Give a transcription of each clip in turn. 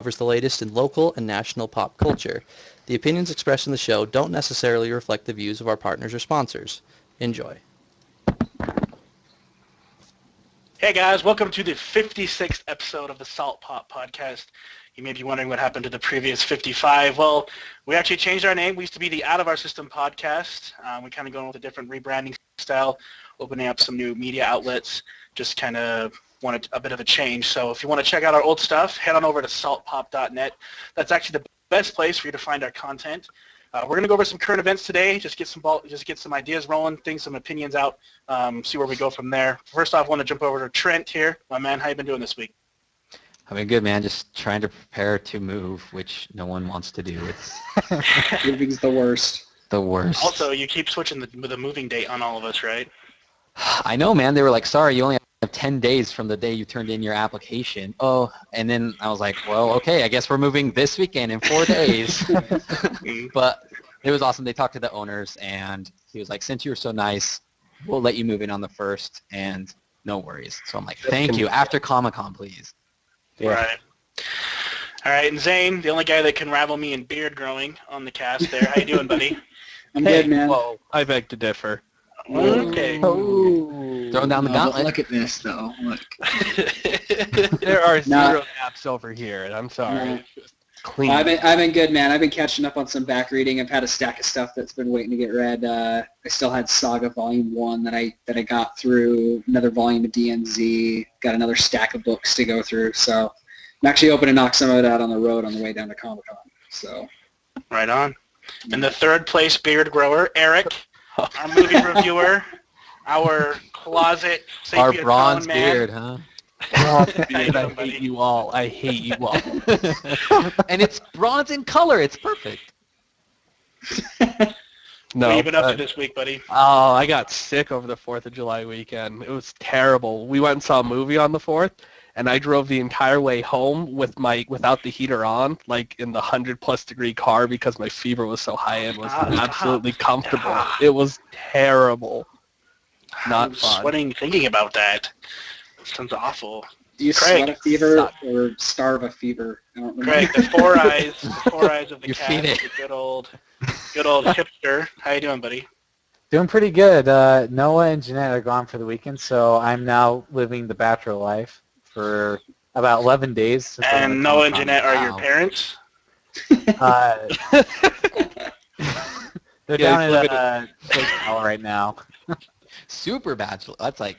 the latest in local and national pop culture. The opinions expressed in the show don't necessarily reflect the views of our partners or sponsors. Enjoy. Hey guys, welcome to the 56th episode of the Salt Pop Podcast. You may be wondering what happened to the previous 55. Well, we actually changed our name. We used to be the Out of Our System Podcast. We kind of going with a different rebranding style, opening up some new media outlets, just kind of wanted a bit of a change. So if you want to check out our old stuff, head on over to saltpop.net. That's actually the best place for you to find our content. We're going to go over some current events today, just get some ideas rolling, some opinions out, see where we go from there. First off, I want to jump over to Trent here. My man, how you been doing this week? I've been good, man. Just trying to prepare to move, which no one wants to do. It's Moving's the worst. the worst. Also, you keep switching the moving date on all of us, right? I know, man. They were like, sorry, you only have 10 days from the day you turned in your application. Oh, and then I was like, well, okay, I guess we're moving this weekend in 4 days. But it was awesome. They talked to the owners, and he was like, since you were so nice, we'll let you move in on the 1st, and no worries. So I'm like, thank you. After Comic-Con, please. Yeah. Right. All right, and Zane, the only guy that can rival me in beard growing on the cast there. How you doing, buddy? I'm good, man. Whoa, I beg to differ. Okay. Oh. Throwing down the No, but gauntlet. look at this, though. Look. There are Nah. zero naps over here, and I'm sorry. Nah. It's just clean. I've been good, man. I've been catching up on some back reading. I've had a stack of stuff that's been waiting to get read. I still had Saga Volume 1 that I got through, another volume of DNZ, got another stack of books to go through. So I'm actually hoping to knock some of it out on the road on the way down to Comic-Con. So Right on. And the third place beard grower, Eric, our movie reviewer, our closet Our sepia bronze tone man. beard, huh? Dude, I hate you all. I hate you all. And it's bronze in color. It's perfect. No. What have you been up to but- this week, buddy? Oh, I got sick over the 4th of July weekend. It was terrible. We went and saw a movie on the 4th, and I drove the entire way home without the heater on, like in the 100-plus degree car because my fever was so high and was absolutely comfortable. It was terrible. Not I'm fun. sweating thinking about that. Sounds awful. do you Craig, sweat a fever suck. or starve a fever? I don't remember. Craig, the four eyes of the You cat, feed it. the good old hipster. How you doing, buddy? Doing pretty good. Noah and Jeanette are gone for the weekend, so I'm now living the bachelor life for about 11 days. since I went And to Noah and Comic-Con. Jeanette are your Wow. parents? Uh, they're Yeah, down look at Lake Powell right now. Super bachelor. That's like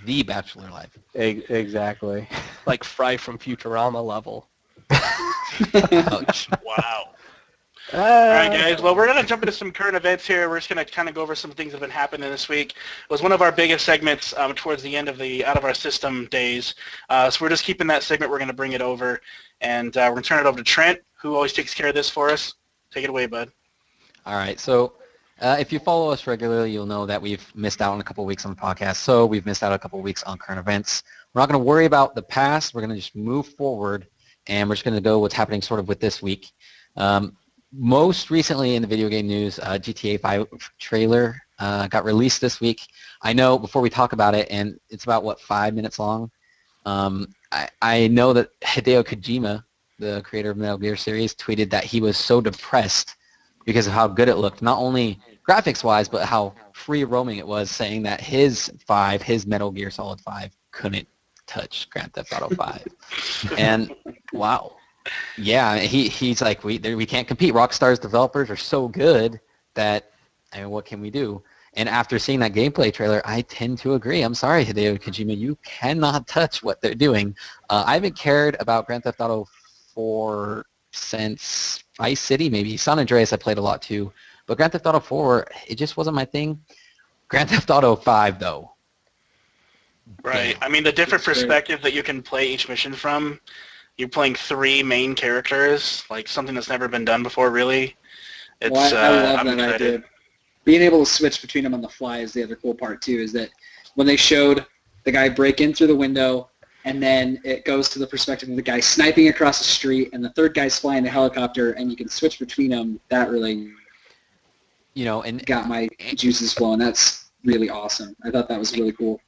the bachelor life. Exactly. Like Fry from Futurama level. Ouch. Wow. All right, guys. Well, we're going to jump into some current events here. We're just going to kind of go over some things that have been happening this week. It was one of our biggest segments towards the end of the Out of Our System days. So we're just keeping that segment. We're going to bring it over, and we're going to turn it over to Trent, who always takes care of this for us. Take it away, bud. All right. So if you follow us regularly, you'll know that we've missed out on a couple weeks on the podcast. So we've missed out a couple weeks on current events. We're not going to worry about the past. We're going to just move forward, and we're just going to go what's happening sort of with this week. Most recently in the video game news, GTA 5 trailer got released this week. I know before we talk about it, and it's about, 5 minutes long, I know that Hideo Kojima, the creator of Metal Gear series, tweeted that he was so depressed because of how good it looked, not only graphics-wise, but how free-roaming it was, saying that his Metal Gear Solid 5, couldn't touch Grand Theft Auto 5. And, wow. Yeah, he's like, we can't compete. Rockstar's developers are so good that, I mean, what can we do? And after seeing that gameplay trailer, I tend to agree. I'm sorry, Hideo Kojima, you cannot touch what they're doing. I haven't cared about Grand Theft Auto 4 since Vice City, maybe. San Andreas I played a lot too. But Grand Theft Auto 4, it just wasn't my thing. Grand Theft Auto 5, though. Right. I mean, the different perspective that you can play each mission from, you're playing 3 main characters, like something that's never been done before, really. It's, Well, I love I'm that excited. idea. Being able to switch between them on the fly is the other cool part, too, is that when they showed the guy break in through the window, and then it goes to the perspective of the guy sniping across the street, and the third guy's flying the helicopter, and you can switch between them, that really And got my juices flowing. That's really awesome. I thought that was really cool.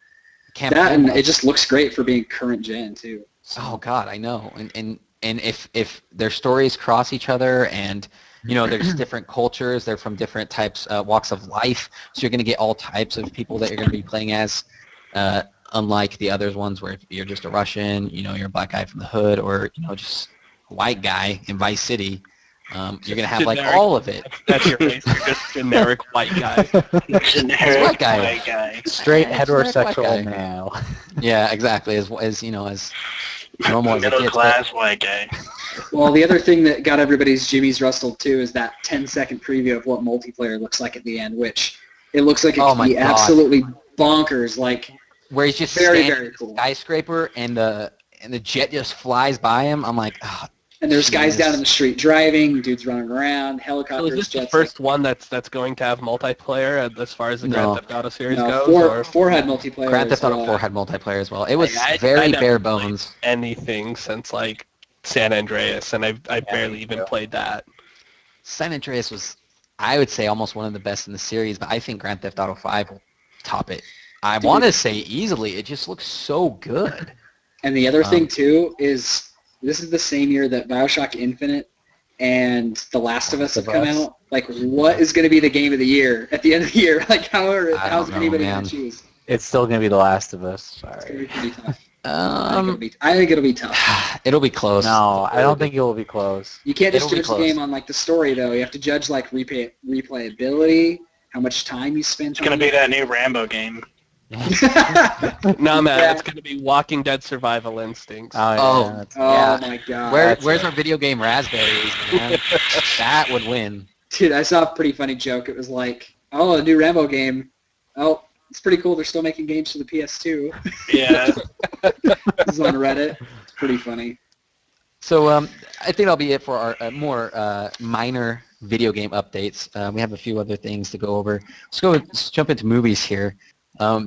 That, campaign and it just looks great for being current gen, too. So. Oh God, I know, and and if their stories cross each other, and there's different cultures, they're from different types, walks of life, so you're going to get all types of people that you're going to be playing as, unlike the other ones where if you're just a Russian, you're a black guy from the hood, or just a white guy in Vice City. You're going to have like Generic. all of it. That's your race. You're just generic white guy. Generic white guy. white guy. Straight Yeah, generic white guy. heterosexual male. Yeah, exactly. As normal as it Middle gets. class white guy. Well, the other thing that got everybody's jimmies rustled too is that 10-second preview of what multiplayer looks like at the end, which it looks like it Oh could my be God. absolutely bonkers. Like, Where he's just very, standing very in the cool. skyscraper and the jet just flies by him. I'm like, oh, And there's guys Jeez. down in the street driving, dudes running around, So helicopters, is this the jets. first one that's going to have multiplayer as far as the No. Grand Theft Auto series No, goes? four had multiplayer. Grand as Theft Auto well. 4 had multiplayer as well. It was I very never bare played bones. anything since like San Andreas, and I barely me even too. played that. San Andreas was, I would say, almost one of the best in the series, but I think Grand Theft Auto 5 will top it. I Dude. want to say easily. It just looks so good. And the other Um, thing too is this is the same year that BioShock Infinite and The Last of Us have come out. Like, what is going to be the game of the year at the end of the year? Like, how's don't know, anybody man. going to choose? It's still going to be The Last of Us. It's going to Sorry. be pretty tough. I think it'll be tough. It'll be close. No, I don't think it will be close. You can't just It'll be judge the close. game on like the story though. You have to judge like replayability, how much time you spent. It's gonna be that new Rambo game. No, man, Yeah. it's going to be Walking Dead Survival Instincts. Oh, yeah. Oh. that's- Oh Yeah. my god. Where's our video game raspberries, man? That would win. Dude, I saw a pretty funny joke. It was like, oh, a new Rambo game. Oh, it's pretty cool. They're still making games for the PS2. Yeah. This is on Reddit. It's pretty funny. So I think that'll be it for our more minor video game updates. We have a few other things to go over. Let's jump into movies here.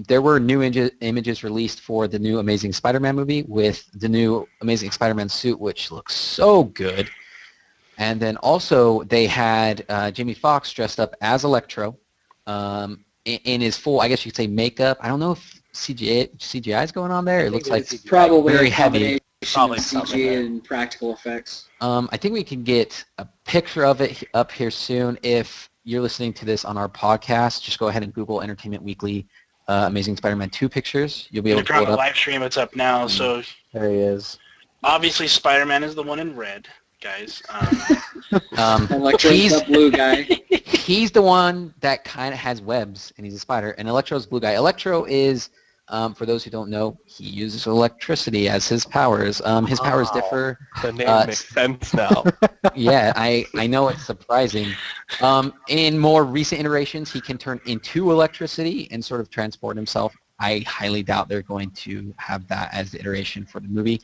There were new images released for the new Amazing Spider-Man movie with the new Amazing Spider-Man suit, which looks so good. And then also they had Jamie Foxx dressed up as Electro in his full, I guess you could say, makeup. I don't know if CGI is going on there. It looks like It's probably very a heavy. combination Probably of something CG there. and practical effects. I think we can get a picture of it up here soon. If you're listening to this on our podcast, just go ahead and Google Entertainment Weekly Amazing Spider-Man 2 pictures. You'll be able If to you're pull on it the up. live stream, it's up now. So There he is. obviously Spider-Man is the one in red, guys. Electro's he's- the blue guy. He's the one that kind of has webs, and he's a spider. And Electro's blue guy. Electro is, for those who don't know, he uses electricity as his powers. His powers differ. The name makes sense now. Yeah, I know it's surprising. In more recent iterations, he can turn into electricity and sort of transport himself. I highly doubt they're going to have that as the iteration for the movie.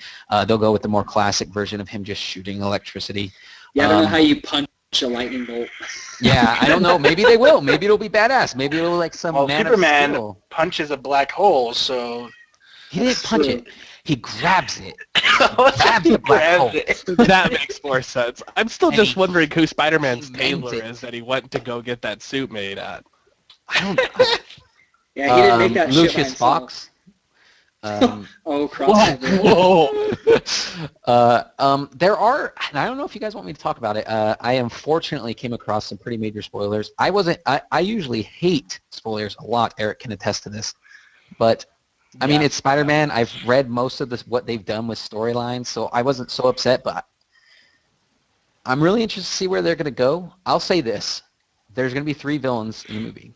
They'll go with the more classic version of him just shooting electricity. Yeah, I don't know how you punch a lightning bolt. Yeah, I don't know. Maybe they will. Maybe it'll be badass. Maybe it'll like some Well, man Superman of steel. punches a black hole, so He didn't punch it. He grabs it. Grabs Grabs the black hole. That makes more sense. I'm still And just he- wondering who Spider-Man's he mends tailor it. is that he went to go get that suit made at. I don't. Yeah, he didn't make that shit by Lucius himself. Fox. Oh, crossover. There are, and I don't know if you guys want me to talk about it. I unfortunately came across some pretty major spoilers. I usually hate spoilers a lot. Eric can attest to this. But, I mean, it's Spider-Man. I've read most of what they've done with storylines, so I wasn't so upset. But I'm really interested to see where they're going to go. I'll say this. There's going to be 3 villains in the movie.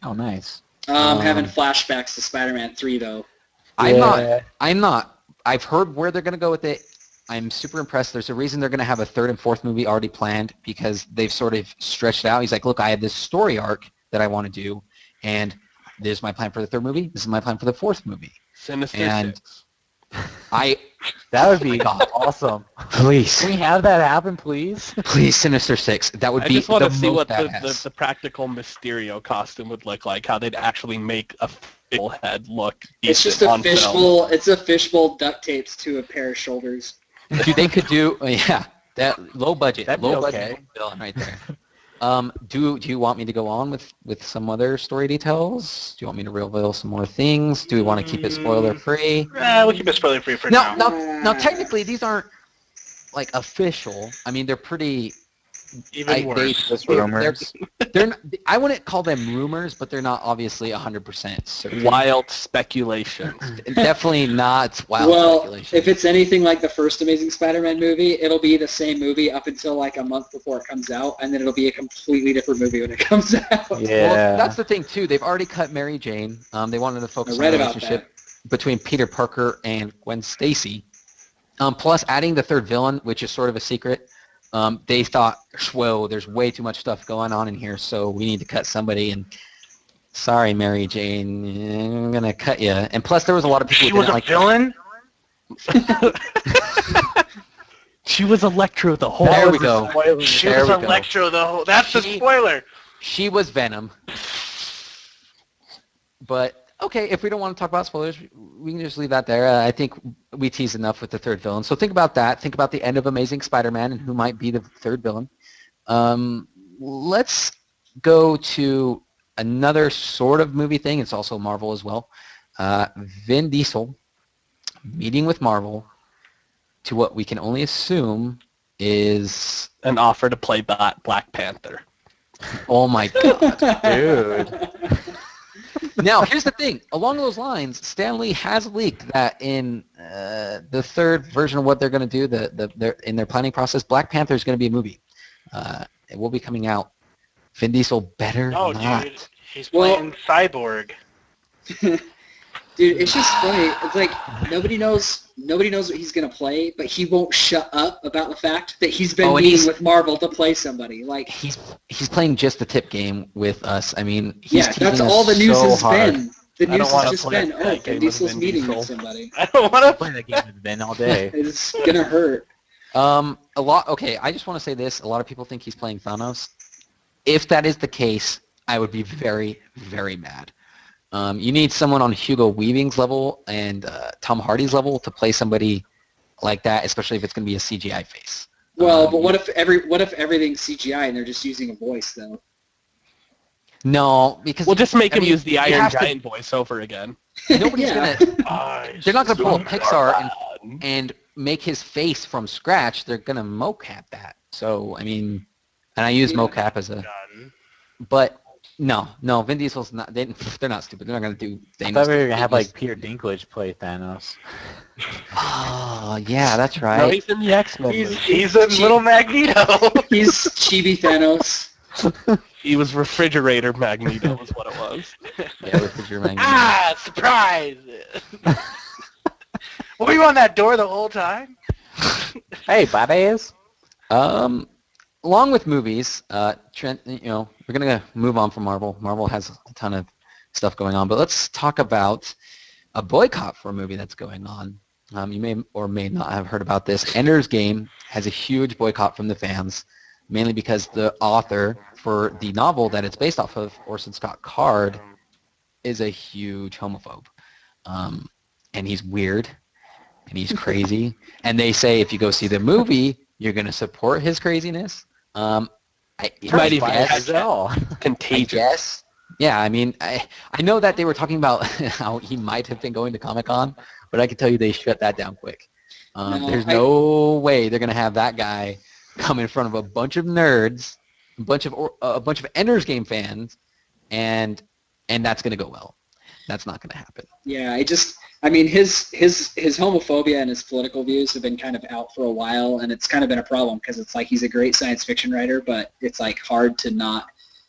Oh, nice. Having flashbacks to Spider-Man 3, though. I'm Yeah. not. I've heard where they're going to go with it. I'm super impressed. There's a reason they're going to have a 3rd and 4th movie already planned because they've sort of stretched it out. He's like, look, I have this story arc that I want to do, and this is my plan for the 3rd movie. This is my plan for the 4th movie. Sinister And- Six. That would be God. awesome. Please, Can we have that happen, please? please, Sinister Six. That would I be just want the to see most what badass. the practical Mysterio costume would look like, how they'd actually make a full head look It's just decent a on film. fishbowl. It's a fishbowl duct taped to a pair of shoulders. Dude, they could do that low budget, That'd be low okay. budget villain right there. Do you want me to go on with some other story details? Do you want me to reveal some more things? Do we want to keep it spoiler free? we'll keep it spoiler free for now. Now, technically, these aren't like official. I mean, they're pretty. Even worse. Just rumors. They're not, I wouldn't call them rumors, but they're not obviously 100% certain. Wild speculation. Definitely not wild Well, speculation. if it's anything like the first Amazing Spider-Man movie, it'll be the same movie up until like a month before it comes out, and then it'll be a completely different movie when it comes out. Yeah. Well, that's the thing too. They've already cut Mary Jane. They wanted to focus I on read the about relationship between Peter Parker and Gwen Stacy. Plus, adding the third villain, which is sort of a secret. They thought, whoa, there's way too much stuff going on in here, so we need to cut somebody. And sorry, Mary Jane, I'm gonna cut you. And plus, there was a lot of people She who was didn't a like. villain? She was Electro the whole There we time. go. She There was we go. Electro the whole... That's the She- spoiler. She was Venom. But okay, if we don't want to talk about spoilers, we can just leave that there. I think we teased enough with the third villain. So think about that. Think about the end of Amazing Spider-Man and who might be the third villain. Let's go to another sort of movie thing. It's also Marvel as well. Vin Diesel meeting with Marvel to what we can only assume is, An offer to play Black Panther. oh my god. Dude. Now, here's the thing. Along those lines, Stan Lee has leaked that in the third version of what they're going to do, in their planning process, Black Panther is going to be a movie. It will be coming out. Vin Diesel better No, not. dude. He's Well- playing Cyborg. Dude, it's just funny. It's like nobody knows what he's gonna play, but he won't shut up about the fact that he's been Oh, and meeting he's- with Marvel to play somebody. Like, He's playing just the tip game with us. I mean, he's yeah, teasing that's us all the news so has hard. been. The I don't news wanna has just play been, that oh, game Vin with Diesel's Vin meeting Diesel. with somebody. I don't want to... Playing that game with Ben all day. It's gonna hurt. A lot. Okay, I just want to say this. A lot of people think he's playing Thanos. If that is the case, I would be very, very mad. You need someone on Hugo Weaving's level and Tom Hardy's level to play somebody like that, especially if it's going to be a CGI face. Well, but what if everything's CGI and they're just using a voice though? No, because We'll just make I him mean, use the you Iron have to- Giant voice over again. Nobody's Yeah. gonna. They're not gonna pull a Pixar and make his face from scratch. They're gonna mocap that. So I mean, and I use Yeah. mocap as a. But no, Vin Diesel's not. They're not stupid. They're not gonna do I Thanos. thought we were going to have like Peter Dinklage play Thanos. Oh yeah, that's No, right. he's in the X-Men movie. He's a little Magneto. He's Chibi Thanos. He was Refrigerator Magneto is what it was. Yeah, with your Magneto. Ah, surprise! Were you on that door the whole time? Hey, badass. Along with movies, Trent, we're gonna move on from Marvel. Marvel has a ton of stuff going on, but let's talk about a boycott for a movie that's going on. You may or may not have heard about this. Ender's Game has a huge boycott from the fans, mainly because the author for the novel that it's based off of, Orson Scott Card, is a huge homophobe. And he's weird, and he's crazy. And they say if you go see the movie, you're going to support his craziness. I Might even guess. catch I Contagious. guess. Yeah, I mean, I know that they were talking about how he might have been going to Comic-Con, but I can tell you they shut that down quick. There's no way they're going to have that guy come in front of a bunch of nerds, a bunch of Ender's Game fans, and that's going to go well. That's not going to happen. Yeah, I mean, his homophobia and his political views have been kind of out for a while, and it's kind of been a problem because it's like he's a great science fiction writer, but it's like hard to not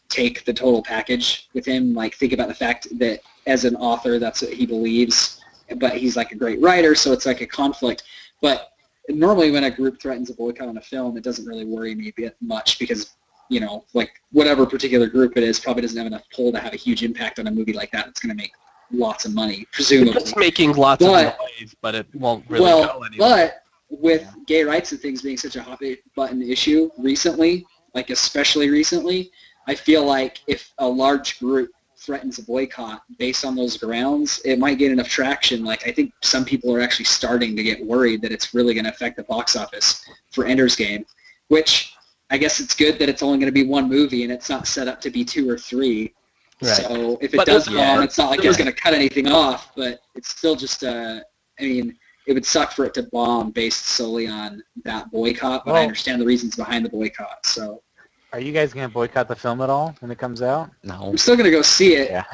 take the total package with him. Like, think about the fact that as an author, that's what he believes, but he's like a great writer, so it's like a conflict. But normally when a group threatens a boycott on a film, it doesn't really worry me much because, like whatever particular group it is probably doesn't have enough pull to have a huge impact on a movie like that. It's going to make lots of money, presumably. It's making lots of noise, but it won't really go anywhere. But with gay rights and things being such a hot button issue recently, like especially recently, I feel like if a large group threatens a boycott based on those grounds, it might get enough traction. Like, I think some people are actually starting to get worried that it's really going to affect the box office for Ender's Game, which I guess it's good that it's only going to be one movie and it's not set up to be 2 or 3. Right. So if it But does this- bomb, it's not like it's going to cut anything off, but it's still just, I mean, it would suck for it to bomb based solely on that boycott, but I Well- understand the reasons behind the boycott. So Are you guys going to boycott the film at all when it comes out? No. I'm still going to go see it. Yeah.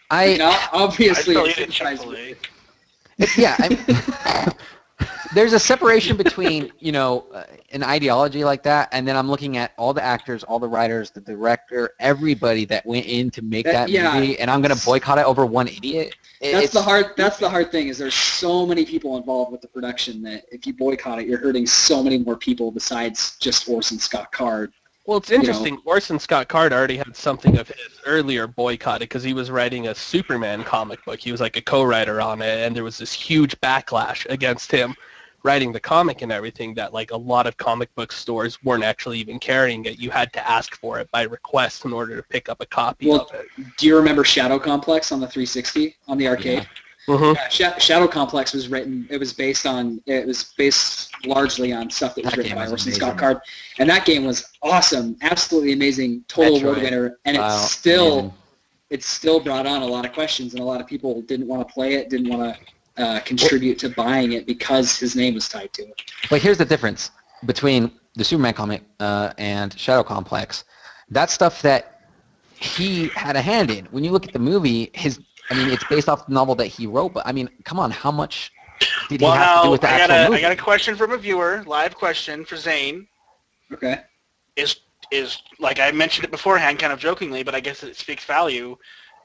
I mean, I obviously, I still it's eat at sympathize Chick-fil-A. there's a separation between, an ideology like that, and then I'm looking at all the actors, all the writers, the director, everybody that went in to make that yeah. movie, and I'm going to boycott it over one idiot. That's the hard thing is there's so many people involved with the production that if you boycott it, you're hurting so many more people besides just Orson Scott Card. Well, it's interesting. Orson Scott Card already had something of his earlier boycotted because he was writing a Superman comic book. He was like a co-writer on it, and there was this huge backlash against him writing the comic and everything that like a lot of comic book stores weren't actually even carrying it. You had to ask for it by request in order to pick up a copy of it. Do you remember Shadow Complex on the 360 on the arcade? Shadow Complex was written. It was based largely on stuff that was written by Orson Scott Card, and that game was awesome, absolutely amazing, total award winner, and it still brought on a lot of questions, and a lot of people didn't want to play it, didn't want to contribute to buying it because his name was tied to it. But here's the difference between the Superman comic and Shadow Complex. That's stuff that he had a hand in. When you look at the movie, it's based off the novel that he wrote, but come on, how much did he have to do with the actual movie? I got a question from a viewer, live question for Zane. Okay. Is like I mentioned it beforehand, kind of jokingly, but I guess it speaks value.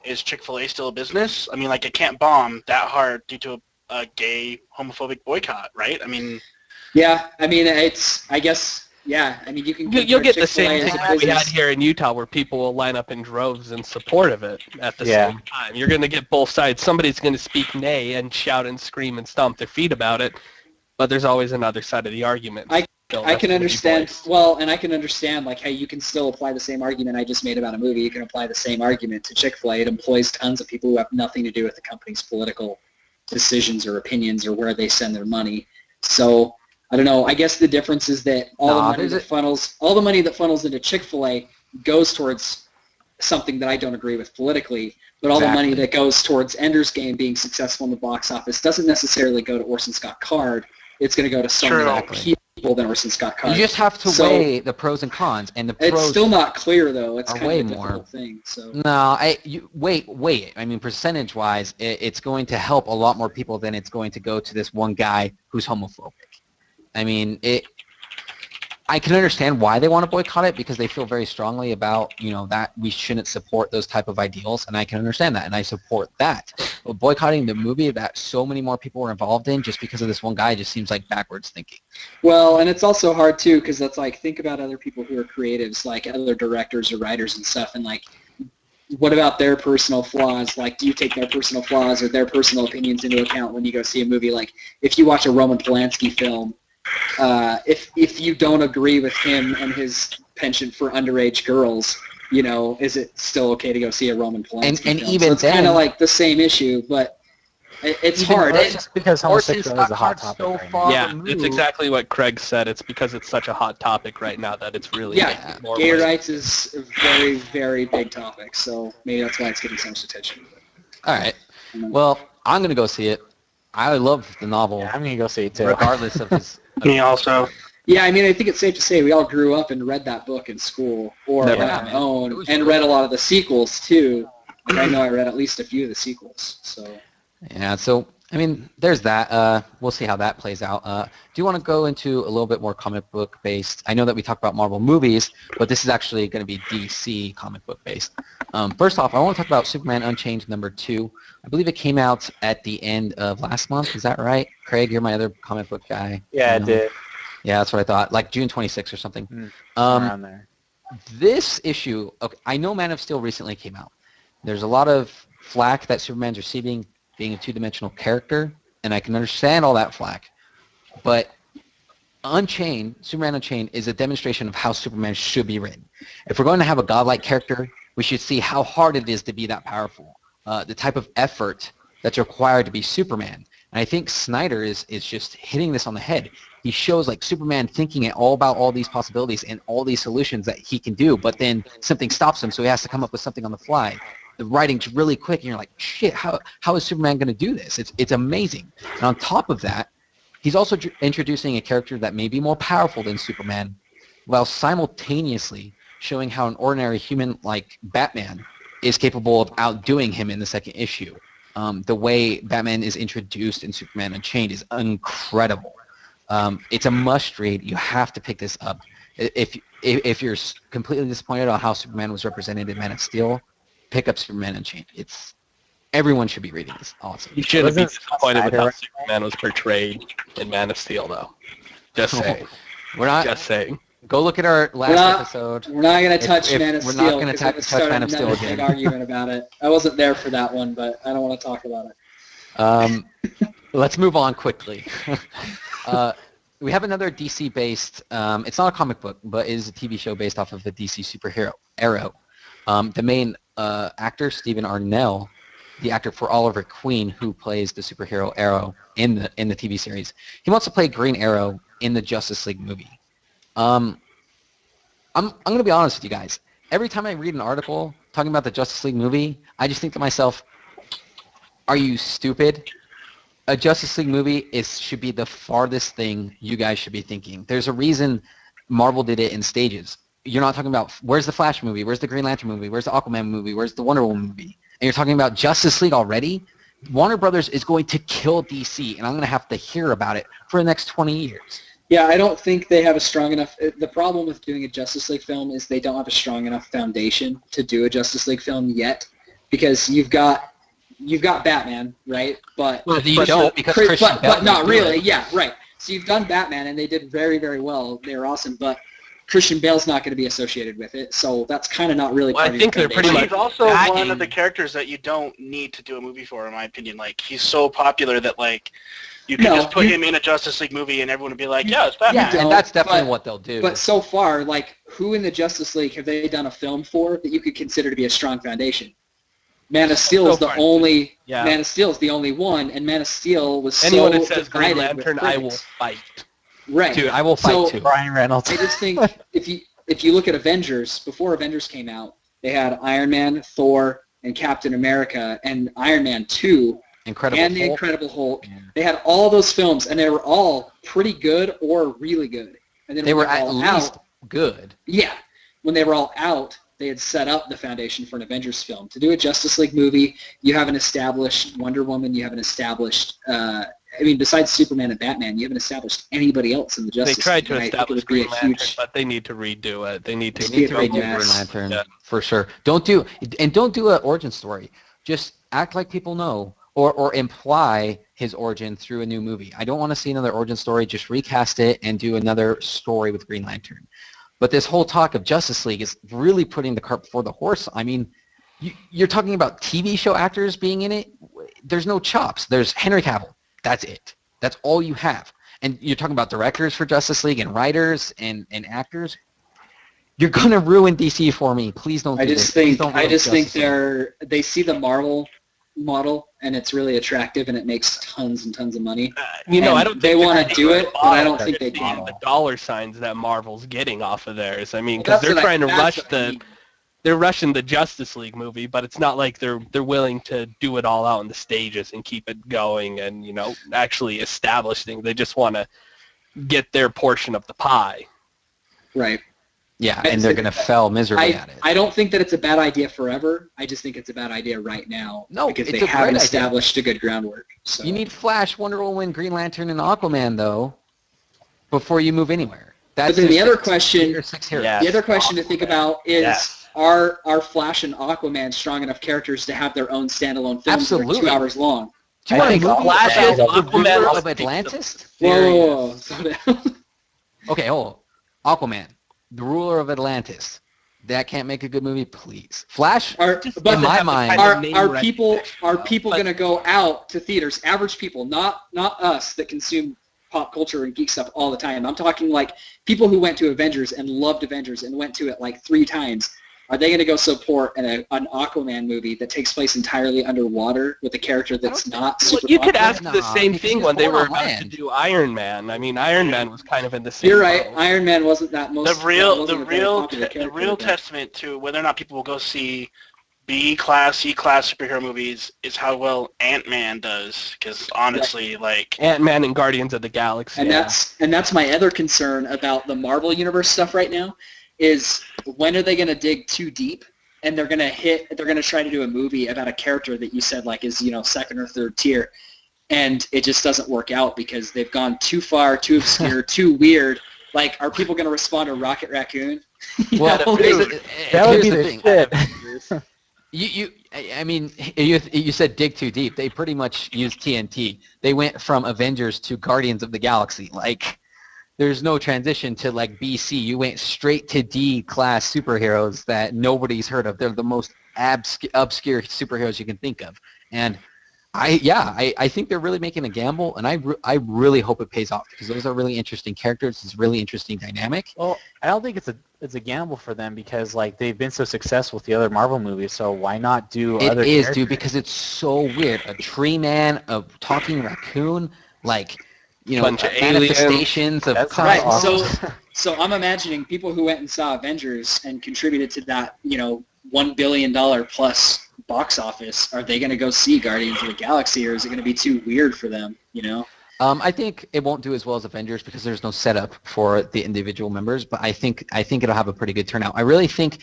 Is Chick-fil-A still a business? I mean, like it can't bomb that hard due to a gay, homophobic boycott, right? I mean. Yeah, I mean I guess. Yeah, I mean you can. You'll get the Chick-fil-A same as thing a that we had business. here in Utah, where people will line up in droves in support of it at the same time. You're going to get both sides. Somebody's going to speak nay and shout and scream and stomp their feet about it, but there's always another side of the argument. I can understand. Well, and I can understand like how you can still apply the same argument I just made about a movie. You can apply the same argument to Chick-fil-A. It employs tons of people who have nothing to do with the company's political decisions or opinions or where they send their money. So I don't know. I guess the difference is that all the money that funnels into Chick-fil-A goes towards something that I don't agree with politically, but all the money that goes towards Ender's Game being successful in the box office doesn't necessarily go to Orson Scott Card. It's going to go to so many more people than Orson Scott Card. You just have to weigh the pros and cons, and the pros. It's still not clear though. It's are kind way of a more. difficult thing. So. No, wait. I mean, percentage-wise, it's going to help a lot more people than it's going to go to this one guy who's homophobic. I mean, I can understand why they want to boycott it because they feel very strongly about, that we shouldn't support those type of ideals, and I can understand that, and I support that. But boycotting the movie that so many more people were involved in just because of this one guy just seems like backwards thinking. Well, and it's also hard, too, because it's like, think about other people who are creatives, like other directors or writers and stuff, and like, what about their personal flaws? Like, do you take their personal flaws or their personal opinions into account when you go see a movie? Like, if you watch a Roman Polanski film, if you don't agree with him and his penchant for underage girls, is it still okay to go see a Roman Polanski film? Even so it's kind of like the same issue, but it's hard. It's just because homosexuality is a hot topic so right far now. Yeah, it's exactly what Craig said. It's because it's such a hot topic right now that it's really more gay weight. rights is a very, very big topic, so maybe that's why it's getting so much attention. All right. Well, I'm going to go see it. I love the novel. Yeah, I'm going to go see it too. Regardless of his... Me also. Yeah, I mean, I think it's safe to say we all grew up and read that book in school or on our own and read a lot of the sequels, too. I know I read at least a few of the sequels, so... Yeah, so, I mean, there's that. We'll see how that plays out. Do you want to go into a little bit more comic book based? I know that we talked about Marvel movies, but this is actually going to be DC comic book based. First off, I want to talk about Superman Unchained #2. I believe it came out at the end of last month. Is that right? Craig, you're my other comic book guy. Yeah, it did. Yeah, that's what I thought. Like June 26th or something. Around there. This issue, okay, I know Man of Steel recently came out. There's a lot of flack that Superman's receiving being a two-dimensional character, and I can understand all that flack. But Superman Unchained is a demonstration of how Superman should be written. If we're going to have a godlike character, we should see how hard it is to be that powerful, the type of effort that's required to be Superman. And I think Snyder is just hitting this on the head. He shows like Superman thinking all about all these possibilities and all these solutions that he can do, but then something stops him, so he has to come up with something on the fly. The writing's really quick, and you're like, shit, how is Superman going to do this? It's amazing. And on top of that, He's also introducing a character that may be more powerful than Superman, while simultaneously showing how an ordinary human like Batman is capable of outdoing him in the second issue. The way Batman is introduced in Superman Unchained is incredible. It's a must-read. You have to pick this up. If you're completely disappointed on how Superman was represented in Man of Steel, pick up Superman Unchained. Everyone should be reading this. Awesome. You shouldn't be disappointed with how Snyder- Superman was portrayed in Man of Steel, though. Just saying. We're not. Just saying. Go look at our last episode. We're not going to touch if Man of we're Steel. not gonna because touch it started Man of Steel another big again. argument about it. I wasn't there for that one, but I don't want to talk about it. Let's move on quickly. We have another DC-based, it's not a comic book, but it is a TV show based off of the DC superhero, Arrow. The main actor, Stephen Arnell, the actor for Oliver Queen, who plays the superhero Arrow in the TV series, he wants to play Green Arrow in the Justice League movie. I'm going to be honest with you guys. Every time I read an article talking about the Justice League movie, I just think to myself, are you stupid? A Justice League movie should be the farthest thing you guys should be thinking. There's a reason Marvel did it in stages. You're not talking about where's the Flash movie, where's the Green Lantern movie, where's the Aquaman movie, where's the Wonder Woman movie, and you're talking about Justice League already? Warner Brothers is going to kill DC, and I'm going to have to hear about it for the next 20 years. Yeah, I don't think they have a strong enough. The problem with doing a Justice League film is they don't have a strong enough foundation to do a Justice League film yet, because you've got Batman, right? But You don't, because Christian Bale but not didn't do really. it. Yeah, right. So you've done Batman, and they did very, very well. They were awesome, but Christian Bale's not going to be associated with it, so that's kind of not really. Well, part I of think your they're pretty foundation. He's also Dragging- one of the characters that you don't need to do a movie for, in my opinion. Like, he's so popular that, like, you can just put him in a Justice League movie and everyone would be like, yeah, it's Batman. Yeah, and that's definitely what they'll do. But so far, like, who in the Justice League have they done a film for that you could consider to be a strong foundation? Man of Steel is the only. Yeah. Man of Steel is the only one, and Man of Steel was Anyone so that says Green divided with Lantern, I will critics. fight. Right. Dude, I will fight So- too. Ryan Reynolds. I just think if you look at Avengers, before Avengers came out, they had Iron Man, Thor, and Captain America, and Iron Man 2, Incredible and the Hulk. Incredible Hulk. Yeah. They had all those films, and they were all pretty good or really good. And then They when were at all least out, good. yeah, when they were all out, they had set up the foundation for an Avengers film. To do a Justice League movie, you have an established Wonder Woman, you have an established, besides Superman and Batman, you haven't established anybody else in the They Justice tried League. to and I think it establish would be Green a Lantern, huge- but they need to redo it. They need to Just Need to big redo mess. Green Lantern Yeah. for sure. Don't do an origin story. Just act like people know, or imply his origin through a new movie. I don't want to see another origin story. Just recast it and do another story with Green Lantern. But this whole talk of Justice League is really putting the cart before the horse. I mean, you're talking about TV show actors being in it. There's no chops. There's Henry Cavill. That's it. That's all you have. And you're talking about directors for Justice League and writers and actors. You're gonna ruin DC for me. Please don't. I do just this. Please think don't I ruin just think Justice League. they see the Marvel model and it's really attractive and it makes tons and tons of money. I And don't. they think want they're to do it, but I don't trying think they to can. see the dollar signs that Marvel's getting off of theirs. I mean, Well, because they're trying to that's rush what I the. mean. They're rushing the Justice League movie, but it's not like they're willing to do it all out in the stages and keep it going and actually establish things. They just want to get their portion of the pie. Right. Yeah, and they're gonna fail miserably at it. I don't think that it's a bad idea forever. I just think it's a bad idea right now No, because it's they a great haven't idea. established a good groundwork. So. You need Flash, Wonder Woman, Green Lantern, and Aquaman though before you move anywhere. That's But then the your other six- question- your six heroes. Yeah. The other question to think about is, Yes. are Flash and Aquaman strong enough characters to have their own standalone films that are Absolutely. 2 hours long? Do you I want think a movie Flash about is the Aquaman ruler was of the- Atlantis? Whoa. Slow down. Okay, hold on. Aquaman, the ruler of Atlantis. That can't make a good movie, please. Flash, Are, Just but in my have the mind, kind of are, name are recognition, people but- going to go out to theaters? Average people, not us that consume pop culture and geek stuff all the time. I'm talking like people who went to Avengers and loved Avengers and went to it like 3 times. Are they going to go support an Aquaman movie that takes place entirely underwater with a character that's not Well, super you could popular? ask the Nah, same because thing he's when they born were on about to land. do Iron Man. I mean, Iron Man was kind of in the same. You're right. boat. Iron Man wasn't that most. The real wasn't a very popular character, but- testament to whether or not people will go see B-class, C-class superhero movies is how well Ant-Man does. Because honestly, like, Ant-Man and Guardians of the Galaxy. And that's my other concern about the Marvel Universe stuff right now is when are they going to dig too deep and they're going to try to do a movie about a character that you said like is, second or third tier, and it just doesn't work out because they've gone too far, too obscure, too weird. Like, are people going to respond to Rocket Raccoon? Well, That would be the shit. You said dig too deep. They pretty much used TNT. They went from Avengers to Guardians of the Galaxy. Like, there's no transition to like BC. You went straight to D-class superheroes that nobody's heard of. They're the most obscure superheroes you can think of. And I think they're really making a gamble, and I really hope it pays off because those are really interesting characters. It's really interesting dynamic. Well, I don't think it's a gamble for them because like they've been so successful with the other Marvel movies. So why not do other? It is, characters? dude, because it's so weird. A tree man, a talking raccoon, like Bunch of manifestations of That's comic Right. awesome. So I'm imagining people who went and saw Avengers and contributed to that, $1 billion plus box office. Are they going to go see Guardians of the Galaxy, or is it going to be too weird for them? I think it won't do as well as Avengers because there's no setup for the individual members, but I think it'll have a pretty good turnout. I really think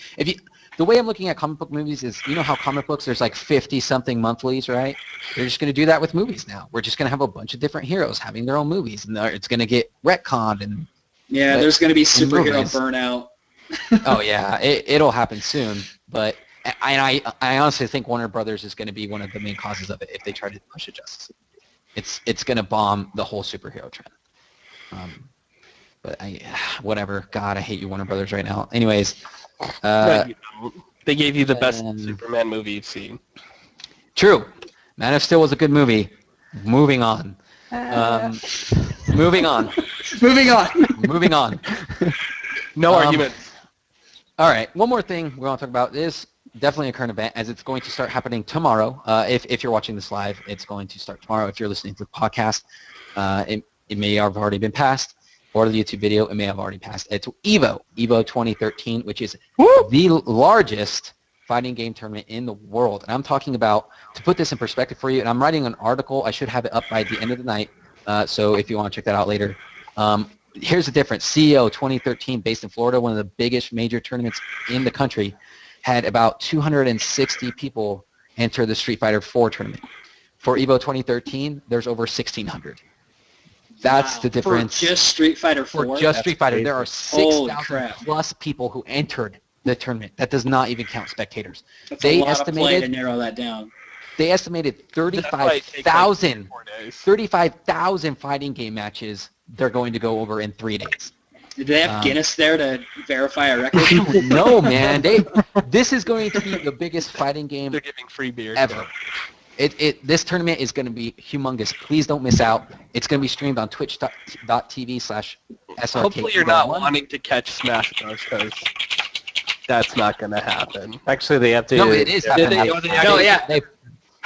the way I'm looking at comic book movies is, how comic books, there's like 50-something monthlies, right? They're just going to do that with movies now. We're just going to have a bunch of different heroes having their own movies, and it's going to get retconned. And Yeah, there's going to be superhero movies. burnout. oh yeah, it'll happen soon. But I honestly think Warner Brothers is going to be one of the main causes of it if they try to push it Justice League. It's going to bomb the whole superhero trend. But whatever. God, I hate you, Warner Brothers, right now. Anyways. No, you don't. They gave you the best Superman movie you've seen. True. Man of Steel was a good movie. Moving on. Moving on. Moving on. Moving on. No argument. All right. One more thing we're going to talk about is definitely a current event, as it's going to start happening tomorrow. If you're watching this live, it's going to start tomorrow. If you're listening to the podcast, it may have already been passed. Or the YouTube video, it may have already passed. It's EVO 2013, which is the largest fighting game tournament in the world. And I'm talking about, to put this in perspective for you, and I'm writing an article. I should have it up by the end of the night. So if you want to check that out later. Here's the difference. CEO 2013, based in Florida, one of the biggest major tournaments in the country, had about 260 people enter the Street Fighter 4 tournament. For EVO 2013, there's over 1,600. That's the difference. For just Street Fighter 4? For just Street Fighter, crazy. there are 6,000 plus people who entered the tournament. That does not even count spectators. That's a lot of play to narrow that down. They estimated 35,000 fighting game matches they're going to go over in 3 days. Did they have Guinness there to verify a record? No, man. This is going to be the biggest fighting game They're giving free beer. ever. This tournament is going to be humongous. Please don't miss out. It's going to be streamed on twitch.tv/SRK. Hopefully you're not wanting to catch Smash Bros. Because that's not going to happen. Actually, they have to. No, it is happening.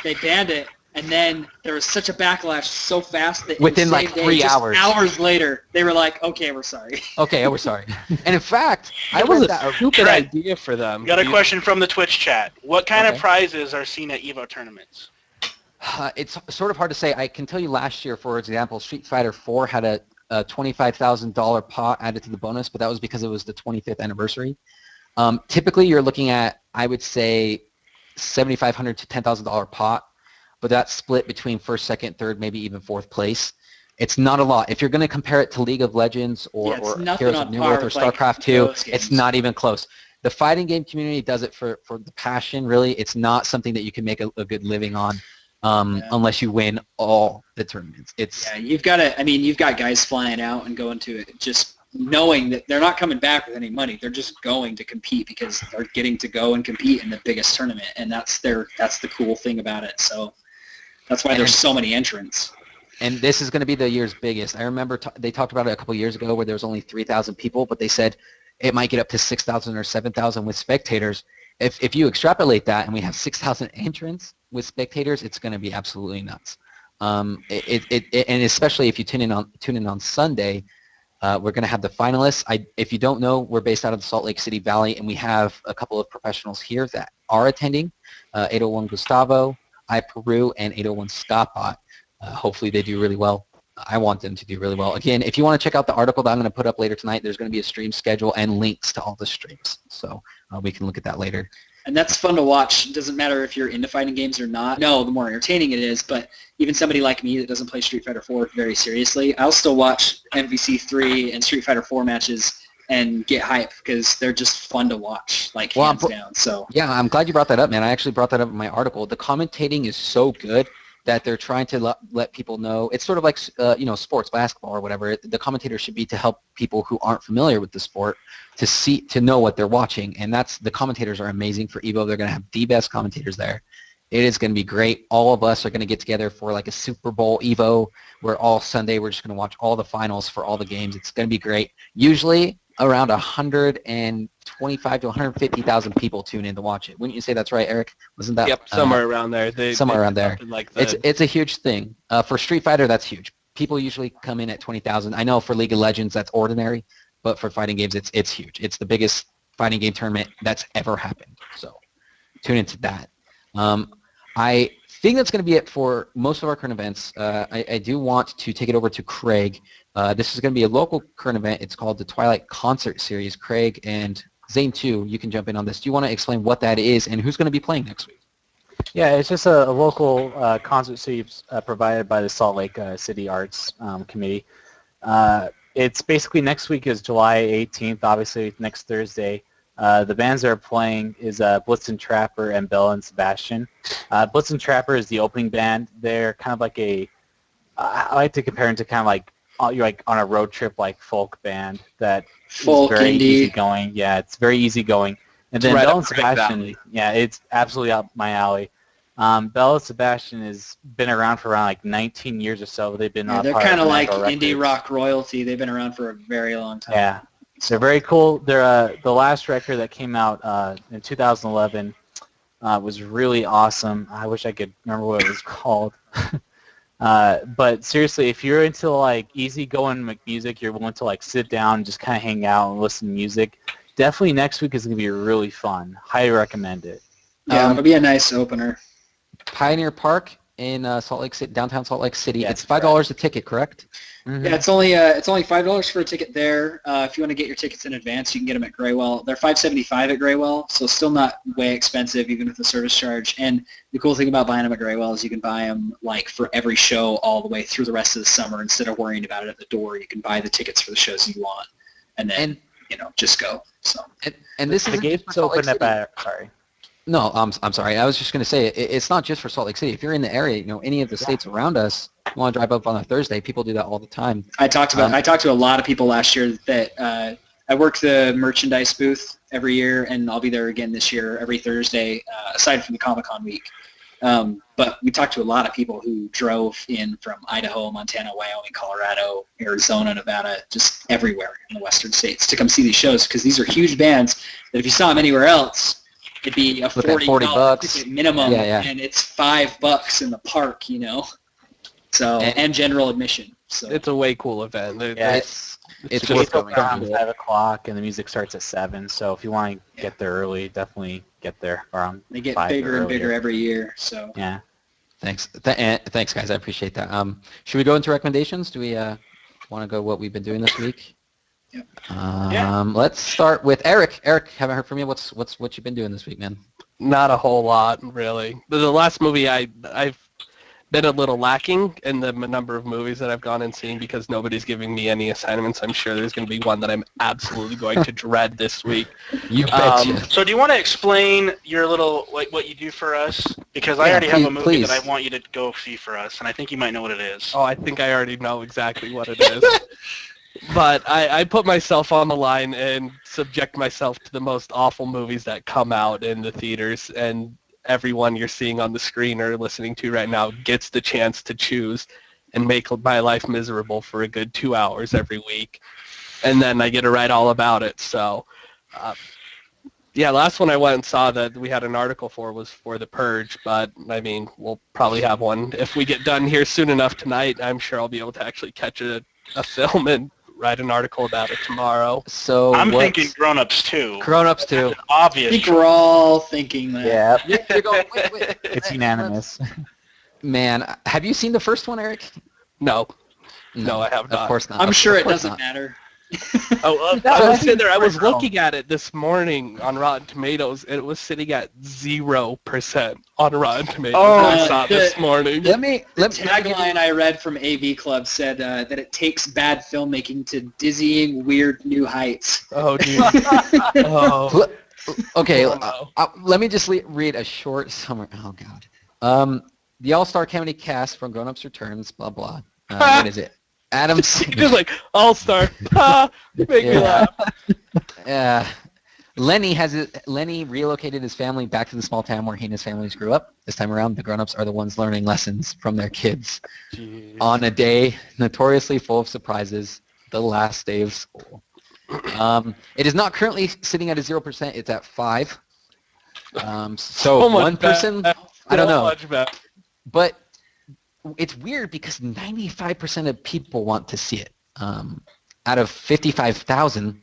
They banned it, and then there was such a backlash so fast that within like 3 hours. Hours later, they were like, "Okay, we're sorry." Okay, we're sorry. And in fact, That was a stupid idea for them. Got a question from the Twitch chat. What kind of prizes are seen at EVO tournaments? It's sort of hard to say. I can tell you last year, for example, Street Fighter 4 had a $25,000 pot added to the bonus, but that was because it was the 25th anniversary. Typically, you're looking at, I would say, $7,500 to $10,000 pot, but that's split between first, second, third, maybe even fourth place. It's not a lot. If you're going to compare it to League of Legends or Heroes of New Earth or StarCraft 2, it's not even close. The fighting game community does it for the passion, really. It's not something that you can make a good living on. Unless you win all the tournaments. You've got guys flying out and going to it just knowing that they're not coming back with any money. They're just going to compete because they're getting to go and compete in the biggest tournament, and that's the cool thing about it. So that's why there's so many entrants. And this is going to be the year's biggest. I remember they talked about it a couple years ago where there was only 3,000 people, but they said it might get up to 6,000 or 7,000 with spectators. If you extrapolate that and we have 6,000 entrants with spectators, it's going to be absolutely nuts. And especially if you tune in on Sunday, We're going to have the finalists. If you don't know, we're based out of the Salt Lake City Valley, and we have a couple of professionals here that are attending, 801 Gustavo, I Peru, and 801 Scapot. Hopefully they do really well. I want them to do really well. Again, if you want to check out the article that I'm going to put up later tonight, there's going to be a stream schedule and links to all the streams. So we can look at that later. And that's fun to watch. It doesn't matter if you're into fighting games or not. No, the more entertaining it is, but even somebody like me that doesn't play Street Fighter 4 very seriously, I'll still watch MVC 3 and Street Fighter 4 matches and get hype because they're just fun to watch, like hands down. So yeah, I'm glad you brought that up, man. I actually brought that up in my article. The commentating is so good that they're trying to let people know. It's sort of like sports, basketball or whatever. The commentator should be to help people who aren't familiar with the sport to know what they're watching. And the commentators are amazing for EVO. They're going to have the best commentators there. It is going to be great. All of us are going to get together for like a Super Bowl EVO where all Sunday we're just going to watch all the finals for all the games. It's going to be great. Usually around 125 to 150,000 people tune in to watch it. Wouldn't you say that's right, Eric? Wasn't that? Yep, somewhere around there. Somewhere around there. Like It's a huge thing. For Street Fighter, that's huge. People usually come in at 20,000. I know for League of Legends that's ordinary, but for fighting games it's huge. It's the biggest fighting game tournament that's ever happened. So tune into that. I think that's going to be it for most of our current events. I do want to take it over to Craig. This is going to be a local current event. It's called the Twilight Concert Series. Craig and Zane, too, you can jump in on this. Do you want to explain what that is and who's going to be playing next week? Yeah, it's just a local concert series provided by the Salt Lake City Arts Committee. It's basically next week is July 18th, obviously next Thursday. The bands that are playing is Blitzen Trapper and Bell and Sebastian. Blitzen Trapper is the opening band. They're kind of like I like to compare them to kind of like you're like on a road trip like folk band that folk is very indie. easygoing. Yeah, it's very easygoing. And then Right Bell up and Craig Sebastian, Valley. yeah, it's absolutely up my alley. Bell and Sebastian has been around for around like 19 years or so. They've been They're part kind of of like Metro indie Records. rock royalty. They've been around for a very long time. Yeah, they're very cool. They're the last record that came out in 2011 was really awesome. I wish I could remember what it was called. But seriously, if you're into like easygoing music, you're willing to like sit down and just kind of hang out and listen to music, definitely next week is going to be really fun. Highly recommend it. Yeah, it'll be a nice opener. Pioneer Park in Salt Lake City, downtown Salt Lake City. Yeah, It's $5 a ticket, correct? Mm-hmm. Yeah, it's only $5 for a ticket there. If you want to get your tickets in advance, you can get them at Graywell. They're $5.75 at Graywell, so still not way expensive even with the service charge. And the cool thing about buying them at Graywell is you can buy them like for every show all the way through the rest of the summer instead of worrying about it at the door. You can buy the tickets for the shows you want, and then just go. So And this The is gates open at sorry. No, I'm sorry. I was just going to say it's not just for Salt Lake City. If you're in the area, any of the states around us, you want to drive up on a Thursday. People do that all the time. I talked to a lot of people last year that I work the merchandise booth every year, and I'll be there again this year every Thursday, aside from the Comic-Con week. But we talked to a lot of people who drove in from Idaho, Montana, Wyoming, Colorado, Arizona, Nevada, just everywhere in the western states to come see these shows because these are huge bands that if you saw them anywhere else, it'd be a $40 ticket minimum, and it's $5 in the park, So and general admission. So It's a way cool event. It's just worth Gates going open to. around 5 o'clock, and the music starts at 7. So if you want to get there early, definitely get there around they get 5 bigger or and bigger earlier. every year. So Yeah. Thanks. Thanks, guys. I appreciate that. Should we go into recommendations? Do we want to go what we've been doing this week? Yep. Let's start with Eric. Eric, haven't heard from you. What you been doing this week, man? Not a whole lot, really. The last movie I've been a little lacking in the number of movies that I've gone and seen because nobody's giving me any assignments. I'm sure there's going to be one that I'm absolutely going to dread this week. You betcha. So do you want to explain your little, like, what you do for us? Because I already have a movie please. that I want you to go see for us, and I think you might know what it is. Oh, I think I already know exactly what it is. But I put myself on the line and subject myself to the most awful movies that come out in the theaters, and everyone you're seeing on the screen or listening to right now gets the chance to choose and make my life miserable for a good 2 hours every week. And then I get to write all about it. So, last one I went and saw that we had an article for was for The Purge, but, I mean, we'll probably have one. If we get done here soon enough tonight, I'm sure I'll be able to actually catch a film and write an article about it tomorrow. So I'm what's- thinking grown-ups too. Grown-ups too. I Obvious. think we're all thinking that. Yeah, You're going, wait. it's unanimous. Man, have you seen the first one, Eric? No, I have not. Of course not. I'm Of sure it course doesn't not. matter. Oh, That I was was sitting there. I was pretty looking at it this morning on Rotten Tomatoes, and it was sitting at 0% on Rotten Tomatoes. I saw it this morning. Let me The give you- tagline I read from AV Club said that it takes bad filmmaking to dizzying, weird new heights. Oh, dude. Oh, Okay, Oh, no. let me just read a short summary. Oh God. The all-star comedy cast from Grown Ups Returns. Blah blah. What is it? Adam. just like all-star. Ha! You make me laugh. Lenny relocated his family back to the small town where he and his families grew up. This time around, the grown-ups are the ones learning lessons from their kids Jeez. on a day notoriously full of surprises, the last day of school. It is not currently sitting at a 0%. It's at 5. So much one person, better. I don't So know, much better. but it's weird because 95% of people want to see it. Out of 55,000.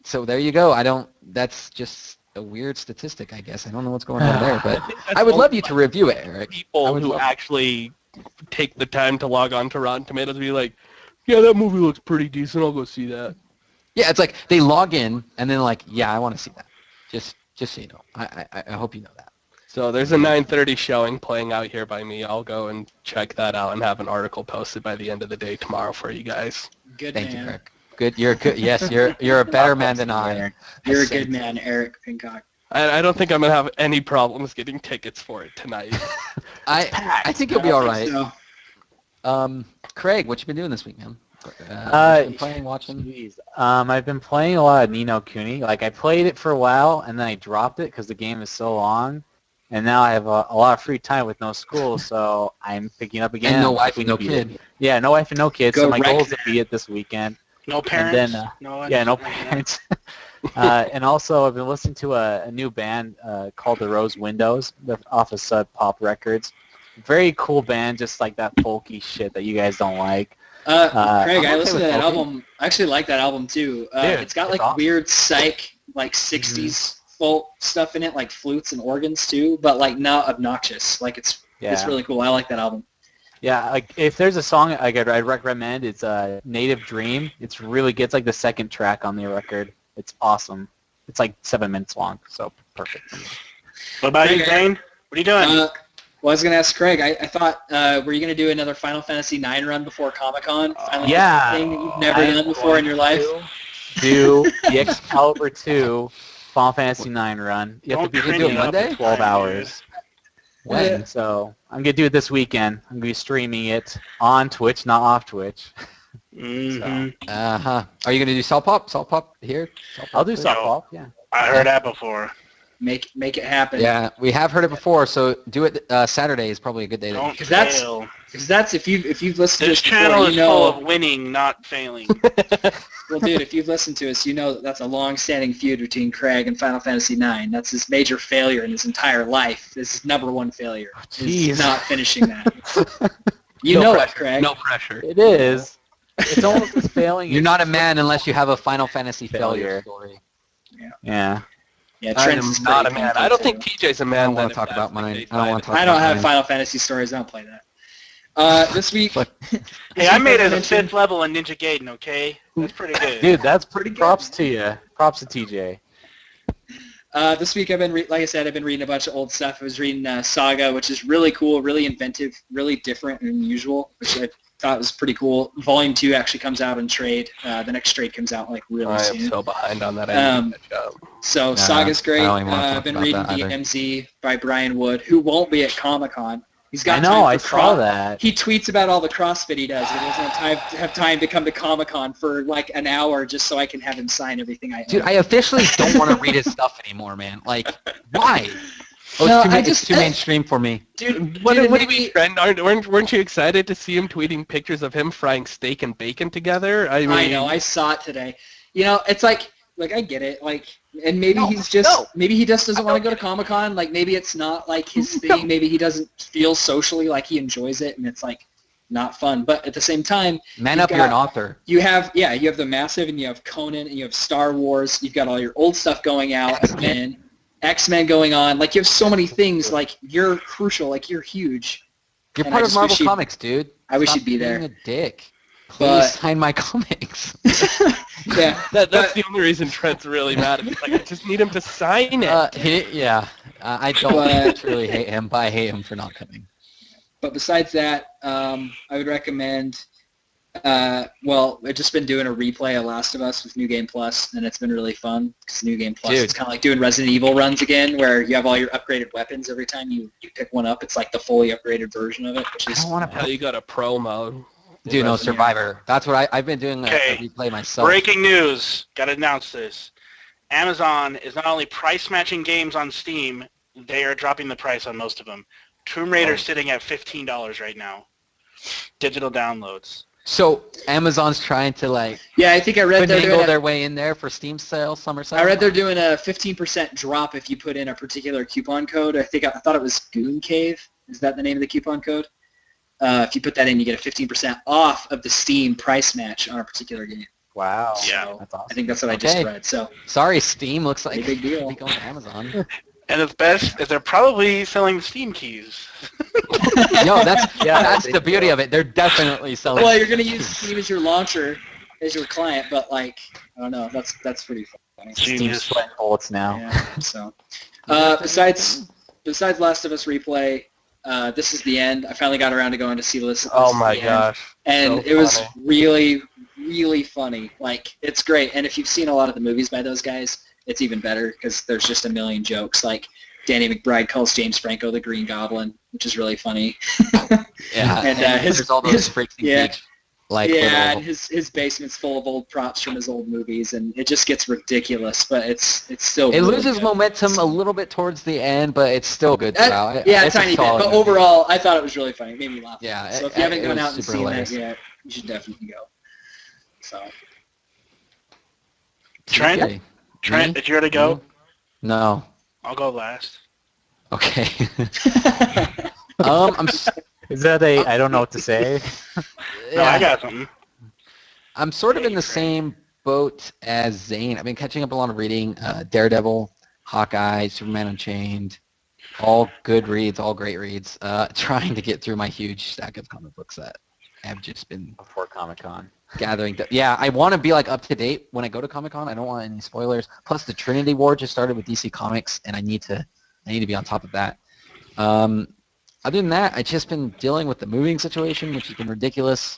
So there you go. That's just a weird statistic, I guess. I don't know what's going on there, but I would love you to review it, Eric. I People would who love- actually take the time to log on to Rotten Tomatoes and be like, yeah, that movie looks pretty decent. I'll go see that. Yeah, it's like they log in and then like, yeah, I want to see that. Just so you know. I hope you know that. So there's a 9:30 showing playing out here by me. I'll go and check that out and have an article posted by the end of the day tomorrow for you guys. Good Thank you, man. Eric. Good. You're good. Yes, you're a better man than I. You're a I said- good man, Eric Pincock. I don't think I'm going to have any problems getting tickets for it tonight. I think you'll be all right. So, Craig, what you been doing this week, man? What you been playing, watching? Jeez. I've been playing a lot of Ni no Kuni. Like I played it for a while and then I dropped it because the game is so long. And now I have a lot of free time with no school, so I'm picking up again. And no I'm wife hoping and no to beat it. kid. Yeah, no wife and no kids. Go So my wreck goal is to that. beat it this weekend. No parents. then, no. Yeah, no parents. And also, I've been listening to a new band called The Rose Windows off of Sub Pop Records. Very cool band, just like that folky shit that you guys don't like. Craig, I'm I okay listened to with that Folky. album. I actually like that album too. Dude, It's got it's like awesome. weird psych, like 60s folk stuff in it, like flutes and organs too, but like not obnoxious. Like it's really cool. I like that album. Yeah, like if there's a song I'd recommend, it's Native Dream. It's really good. It's like the second track on the record. It's awesome. It's like 7 minutes long, so perfect. What about you, Zane? What are you doing? Well, I was going to ask Craig. I thought, were you going to do another Final Fantasy IX run before Comic-Con? Finally Yeah. Thing that you've never done before in your life? Do the Excalibur 2 Final Fantasy IX run. You have to Don't be cringe doing up Monday? for 12 hours. When? So I'm going to do it this weekend. I'm going to be streaming it on Twitch, not off Twitch. Mm-hmm. Uh-huh. Are you going to do Salt Pop? Salt Pop here? Salt Pop I'll do there? softball, yeah. I heard that before. Make it happen. Yeah, we have heard it before, so do it Saturday is probably a good day. Don't Because that's- fail. Because that's if you've listened This to us channel before, is you full know. of winning, not failing. Well, dude, if you've listened to us, you know that's a long-standing feud between Craig and Final Fantasy IX. That's his major failure in his entire life. This is #1 failure. He's Jeez. not finishing that. You No know pressure. it, Craig. No pressure. It is. It's almost as failing. You're as not a man unless you have a Final Fantasy failure Failure. story. Yeah. Yeah, I Trent's am is not a pretty man. painful, I don't too. think TJ's a I man. don't want then to talk if about that's the mine. case, I don't want to talk I about don't have mine. Final Fantasy stories. I don't play that. This week. But- Hey, I made it a mentioned- 5th level in Ninja Gaiden, okay? That's pretty good. Dude, that's pretty good. Props to you. Props to TJ. This week I've been, like I said, I've been reading a bunch of old stuff. I was reading Saga, which is really cool, really inventive, really different and unusual, which I thought was pretty cool. Volume 2 actually comes out in trade. The next trade comes out like really I am soon. so behind on that. I need to catch up. So Yeah, Saga's great. I don't even wanna I've talk been about reading that either. DMZ by Brian Wood, who won't be at Comic-Con. He's got I know, time I for saw that. He tweets about all the CrossFit he does, but he doesn't have time to come to Comic-Con for like an hour just so I can have him sign everything I own. Dude, I officially don't want to read his stuff anymore, man. Like, why? Oh, No, it's too mainstream for me. Dude, What do you maybe- mean, friend? Weren't you excited to see him tweeting pictures of him frying steak and bacon together? I mean, I know, I saw it today. You know, it's like I get it, like, and maybe maybe he just doesn't want to go to Comic-Con. Like, maybe it's not like his thing. Maybe he doesn't feel socially like he enjoys it, and it's like, not fun. But at the same time, Man up, you're an author. you have the Massive, and you have Conan, and you have Star Wars. You've got all your old stuff going out, and X-Men going on. Like, you have so many things. Like, you're crucial. Like, you're huge. You're And part I of just Marvel wish you'd- Comics, dude. I wish Stop you'd be there. being a dick. Please But- sign my comics. Yeah. That's But- the only reason Trent's really mad at me. Like, I just need him to sign it. I don't But- truly hate him, but I hate him for not coming. But besides that, I would recommend. I've just been doing a replay of Last of Us with New Game Plus, and it's been really fun because New Game Plus, Dude. it's kind of like doing Resident Evil runs again, where you have all your upgraded weapons every time you pick one up. It's like the fully upgraded version of it, which I is don't want Hell, you got a pro mode. Dude, no, Resident Survivor. That's what I've been doing a Okay. replay myself. Breaking news. Got to announce this. Amazon is not only price matching games on Steam, they are dropping the price on most of them. Tomb Raider sitting at $15 right now. Digital downloads. So Amazon's trying to like I think I read they're finagle doing their way in there for Steam sale, summer sale. I read they're doing a 15% drop if you put in a particular coupon code. I thought it was Goon Cave. Is that the name of the coupon code? If you put that in, you get a 15% off of the Steam price match on a particular game. Wow. Yeah. So That's awesome. I think that's what I just Okay. read. So Sorry, Steam. Looks like big deal. I'll be going to Amazon. And the best is they're probably selling the Steam keys. No, that's they the beauty do. of it. They're definitely selling. well, you're gonna use Steam as your launcher, as your client, but like I don't know. That's pretty funny. Steam's Genius. sweating bullets now. Yeah. So besides Last of Us replay. This is the end. I finally got around to going to see This. Oh my gosh. And So it was funny. really, really funny. Like, it's great. And if you've seen a lot of the movies by those guys, it's even better because there's just a million jokes. Like, Danny McBride calls James Franco the Green Goblin, which is really funny. Yeah, And, there's all those freaks and yeah. geeks, like yeah, and little, his basement's full of old props from his old movies, and it just gets ridiculous. But it's still it really loses good. momentum a little bit towards the end, but it's still good throughout. Yeah, a It's a tiny bit. solid But movie. overall, I thought it was really funny. It made me laugh. Yeah, So if you haven't it gone was out and super seen hilarious. that yet, you should definitely go. So. Trent? Okay. Trent, Me? did you already go? No. I'll go last. Okay. I'm Is that a? I don't know what to say. No, I got something. I'm sort of in Hey, the Frank. same boat as Zane. I've been catching up a lot of reading. Daredevil, Hawkeye, Superman Unchained, all good reads, all great reads. Trying to get through my huge stack of comic books that have just been Before Comic-Con. gathering. Yeah, I want to be like up to date when I go to Comic-Con. I don't want any spoilers. Plus, the Trinity War just started with DC Comics, and I need to be on top of that. Other than that, I've just been dealing with the moving situation, which has been ridiculous.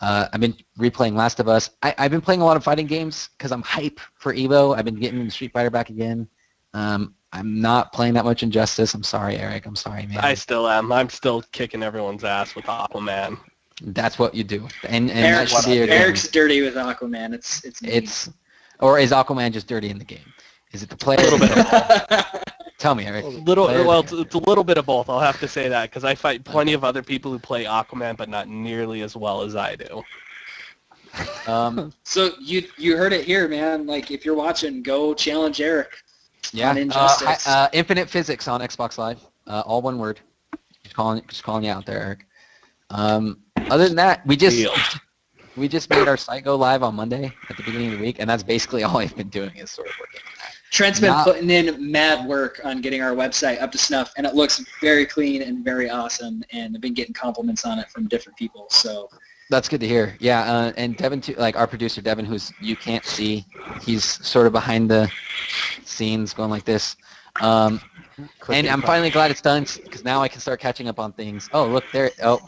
I've been replaying Last of Us. I've been playing a lot of fighting games because I'm hype for Evo. I've been getting Street Fighter back again. I'm not playing that much Injustice. I'm sorry, Eric. I'm sorry, man. I still am. I'm still kicking everyone's ass with Aquaman. That's what you do. And that should be your game. Eric's dirty with Aquaman. It's mean. It's, or is Aquaman just dirty in the game? Is it the player? A little bit. Tell me, Eric. It's a little bit of both. I'll have to say that because I fight plenty of other people who play Aquaman, but not nearly as well as I do. So you heard it here, man. Like, if you're watching, go challenge Eric. Yeah. On Injustice. Infinite Physics on Xbox Live. All one word. Just calling you out there, Eric. Other than that, we just made our site go live on Monday at the beginning of the week, and that's basically all I've been doing is sort of working on that. Trent's been Not- putting in mad work on getting our website up to snuff, and it looks very clean and very awesome, and I've been getting compliments on it from different people. So That's good to hear. Yeah, and Devin, too, like our producer Devin, who's you can't see, he's sort of behind the scenes going like this. And I'm finally glad it's done because now I can start catching up on things. Oh, look there. Oh,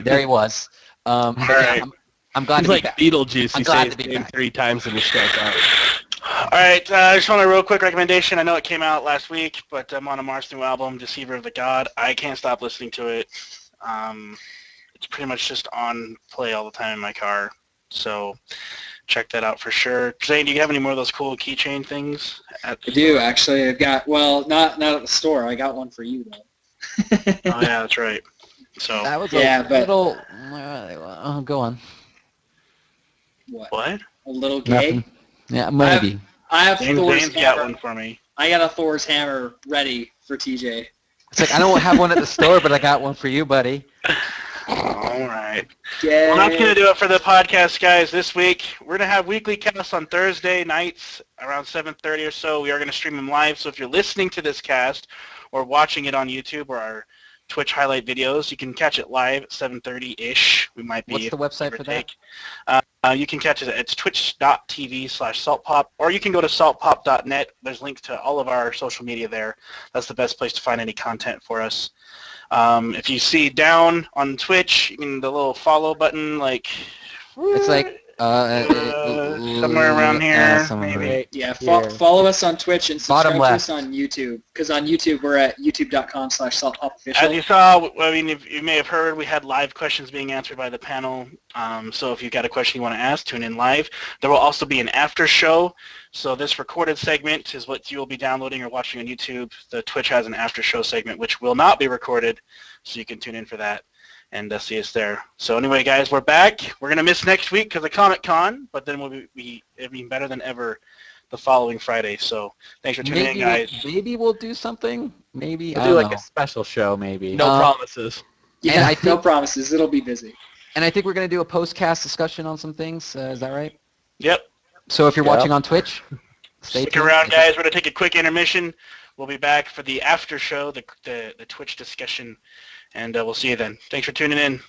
there he was. But yeah, right. I'm glad He's to be like back. Beetlejuice. I'm You glad say to his be name back. 3 times and he starts out. All right, I just want a real quick recommendation. I know it came out last week, but I'm on a March new album, Deceiver of the God. I can't stop listening to it. It's pretty much just on play all the time in my car. So check that out for sure. Zane, do you have any more of those cool keychain things? I do actually. I've got not at the store. I got one for you though. Oh yeah, that's right. So That was Yeah, a but- little. Go on. What? what? A little gay. Nothing. Yeah, maybe. I have Zane's Thor's got hammer. one for me. I got a Thor's hammer ready for TJ. It's like, I don't have one at the store, but I got one for you, buddy. All right. Yay. Well, that's going to do it for the podcast, guys, this week. We're going to have weekly casts on Thursday nights around 7:30 or so. We are going to stream them live, so if you're listening to this cast or watching it on YouTube or our Twitch highlight videos, you can catch it live at 7:30-ish. We might be. What's the website give or for that? take. You can catch it. It's twitch.tv/saltpop, or you can go to saltpop.net. There's links to all of our social media there. That's the best place to find any content for us. If you see down on Twitch, the little follow button, like It's like somewhere around here, somewhere maybe. Right Yeah, here. follow us on Twitch and Bottom subscribe to us left. on YouTube. Because on YouTube, we're at youtube.com/saltpopofficial. As you saw, if you may have heard, we had live questions being answered by the panel. So if you've got a question you want to ask, tune in live. There will also be an after show. So this recorded segment is what you will be downloading or watching on YouTube. The Twitch has an after show segment, which will not be recorded, so you can tune in for that and see us there. So anyway, guys, we're back. We're going to miss next week because of Comic-Con, but then we'll be better than ever the following Friday. So thanks for tuning in, guys. Maybe we'll do something. Maybe, We'll I do don't like know. a special show maybe. No promises. Yeah, And I no think- promises. It'll be busy. And I think we're going to do a post-cast discussion on some things. Is that right? Yep. So if you're Yeah. watching on Twitch, stay Stick tuned. around, guys. We're going to take a quick intermission. We'll be back for the after show, the Twitch discussion, and we'll see you then. Thanks for tuning in.